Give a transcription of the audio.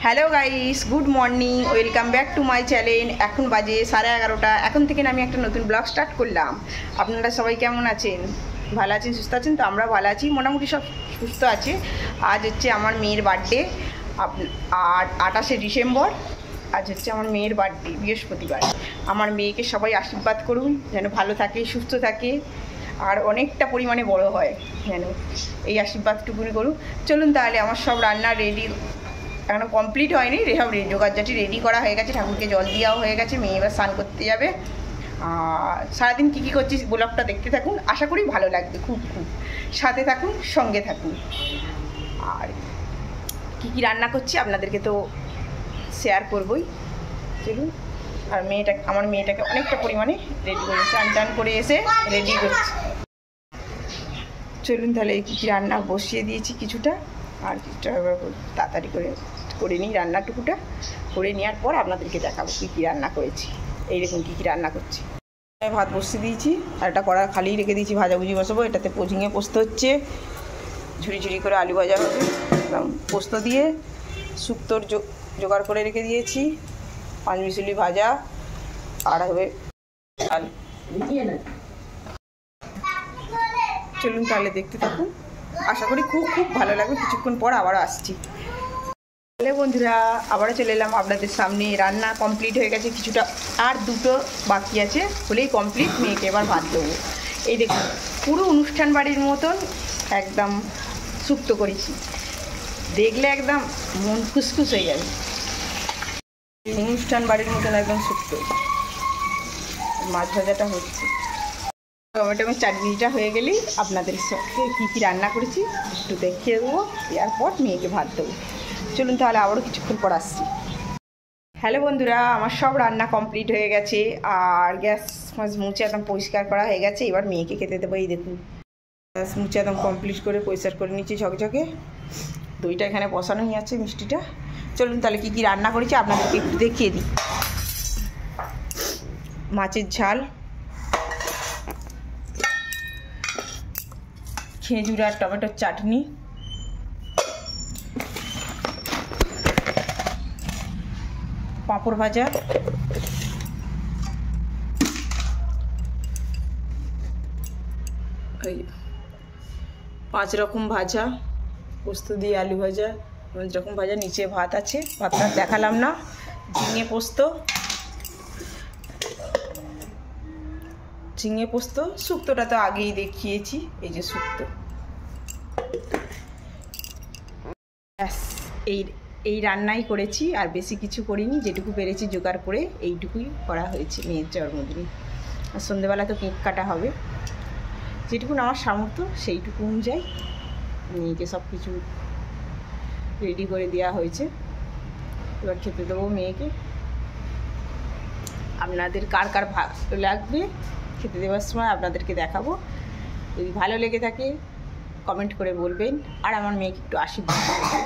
Hello guys, good morning, welcome back to my channel. এখন বাজে 11:30। এখন থেকে আমি একটা নতুন ব্লগ স্টার্ট করলাম। আপনারা সবাই কেমন আছেন? ভালো আছেন, সুস্থ আছেন? তো আমরা ভালো আছি, মোটামুটি সব সুস্থ আছে। আজ হচ্ছে আমার মেয়ের বার্থডে, আর 28শে ডিসেম্বর। আজ হচ্ছে আমার মেয়ের বার্থডে, বৃহস্পতিবার। আমার মেয়েকে সবাই আশীর্বাদ করুন যেন ভালো থাকে, সুস্থ থাকে, আর অনেকটা পরিমাণে বড় হয় যেন, এই আশীর্বাদটুকুনি করুন। চলুন তাহলে, আমার সব রান্না রেডি, এখনো কমপ্লিট হয়নি, সব জোগাড়জাটি রেডি করা হয়ে গেছে, ঠাকুরকে জল দেওয়াও হয়ে গেছে, মেয়ে এবার স্নান করতে যাবে। আর সারাদিন কী কী করছি ব্লগটা দেখতে থাকুন, আশা করি ভালো লাগবে। খুব সাথে থাকুন, সঙ্গে থাকুন। আর কী কী রান্না করছি আপনাদেরকে তো শেয়ার করবই। চলুন। আর আমার মেয়েটাকে অনেকটা পরিমাণে রেডি করে, চান টান করে এসে রেডি করছি। চলুন তাহলে, কী কী রান্না বসিয়ে দিয়েছি কিছুটা, আর কিছুটা তাড়াতাড়ি করে নিই, রান্নাটুকুটা করে নেওয়ার পর আপনাদেরকে দেখাবো কী কী রান্না করেছি। এই দেখুন কী কী রান্না করছি। ভাত বসিয়ে দিয়েছি, আর একটা কড়া খালি রেখে দিয়েছি, ভাজাভুজি বসাবো। এটাতে ঝিঙে পোস্ত হচ্ছে, ঝুড়ি ঝুড়ি করে আলু ভাজা হবে, পোস্ত দিয়ে শুক্তোর জোগাড় করে রেখে দিয়েছি, পাঁচমিশুলি ভাজা, আর হবে আলু। চলুন তাহলে দেখতে থাকুন, আশা করি খুব ভালো লাগবে। কিছুক্ষণ পর আবারও আসছি। তাহলে বন্ধুরা, আবারও চলে এলাম আপনাদের সামনে। রান্না কমপ্লিট হয়ে গেছে, কিছুটা আর দুটো বাকি আছে, হলেই কমপ্লিট। মেয়েকে এবার ভাত দেবো। এই দেখুন, পুরো অনুষ্ঠান বাড়ির মতন একদম শুক্তো করেছি, দেখলে একদম মন খুশখুশ হয়ে যাবে। অনুষ্ঠান বাড়ির মতন একদম শুক্তো। মাছ ভাজাটা হচ্ছে, টমেটো চাটনিটা হয়ে গেলেই আপনাদের সঙ্গে কী কী রান্না করেছি একটু দেখিয়ে দেবো। এরপর মেয়েকে ভাত দেবো। চলুন তাহলে, আবারও কিছুক্ষণ পর আসছি। হ্যালো বন্ধুরা, আমার সব রান্না কমপ্লিট হয়ে গেছে, আর গ্যাস মাছ মুছে একদম পরিষ্কার করা হয়ে গেছে। এবার মেয়েকে খেতে দেবো। এই দেখুন, গ্যাস মুছে একদম কমপ্লিট করে পরিষ্কার করে নিচ্ছি ঝকঝকে। দইটা এখানে বসানোই আছে, মিষ্টিটা। চলুন তাহলে, কী কী রান্না করেছি আপনাদেরকে একটু দেখিয়ে দিই। মাছের ঝাল, খেজুর আর টমেটোর চাটনি, পাঁপড় ভাজা, এই 5 রকম ভাজা, পোস্ত দিয়ে আলু ভাজা, 5 রকম ভাজা। নিচে ভাত আছে, ভাতটা দেখালাম না। ঝিঙে পোস্ত, শুক্তোটা তো আগেই দেখিয়েছি। এই যে শুক্তো, এই রান্নাই করেছি, আর বেশি কিছু করিনি। যেটুকু পেরেছি জোগাড় করে এইটুকুই করা হয়েছে মেয়ের জন্মদিনে। আর সন্ধ্যেবেলা তো কেক কাটা হবে। যেটুকু আমার সামর্থ্য সেইটুকু অনুযায়ী মেয়েকে সব কিছু রেডি করে দেওয়া হয়েছে। এবার খেতে দেবো মেয়েকে। আপনাদের কার কার ভালো লাগবে খেতে দেওয়ার সময় আপনাদেরকে দেখাবো। যদি ভালো লেগে থাকে কমেন্ট করে বলবেন, আর আমার মেয়েকে একটু আশীর্বাদ করবেন।